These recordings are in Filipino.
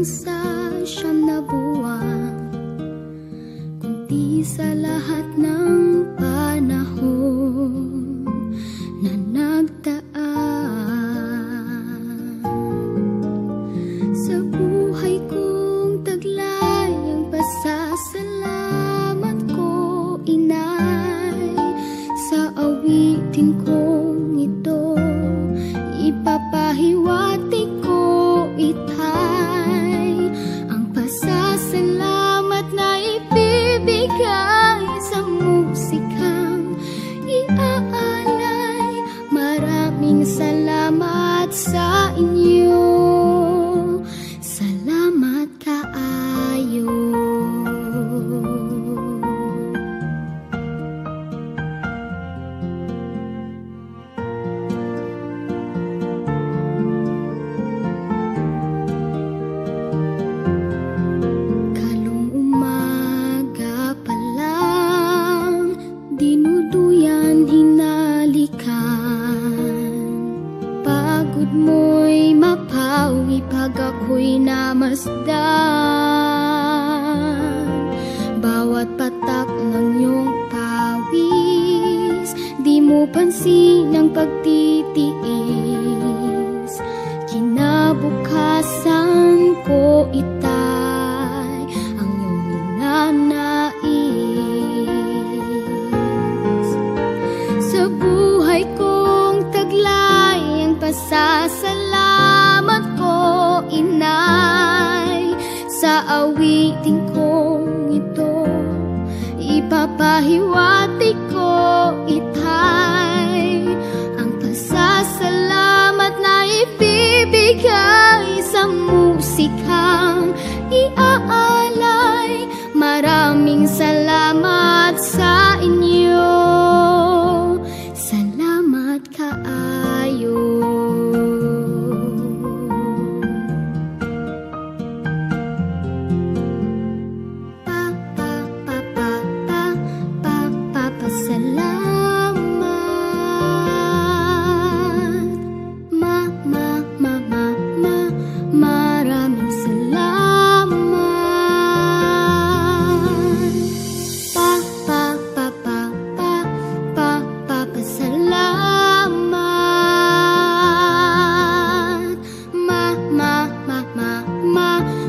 sa siyam na buwan, kundi sa lahat ng panahon na nagdaan. Sa buhay kong taglay ang pasasalamat ko, Inay. Sa awitin kong ito ipapahiwatig ko, Itay, ang pasasalamat na ibibigay sa musikang iaalay. Maraming salamat sa inyo, salamat kaayo. Pagod mo'y mapawi pag ako'y namasdan. Bawat patak ng iyong pawis, di mo pansin ang pagtitiis. Kinabukasan ko, Itay, ang iyong ninanais. Sa buhay kong taglay ang pasasalamat ko, Inay. Sa awitin kong ito ipapahiwatig ko, Itay, ang pasasalamat na ibibigay sa musikang iaalay. Maraming salamat sa inyo, salamat kaayo.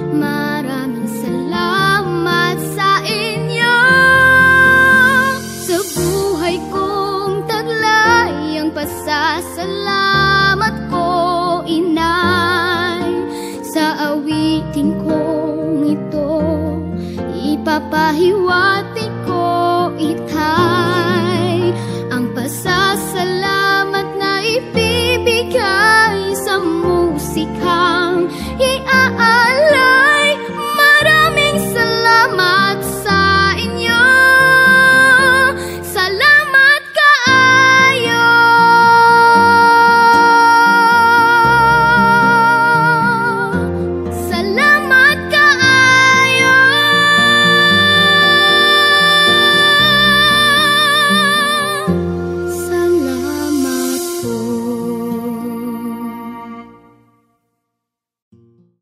Maraming salamat sa inyo. Sa buhay kong taglay ang pasasalamat ko, Inay. Sa awitin kong ito ipapahiwatig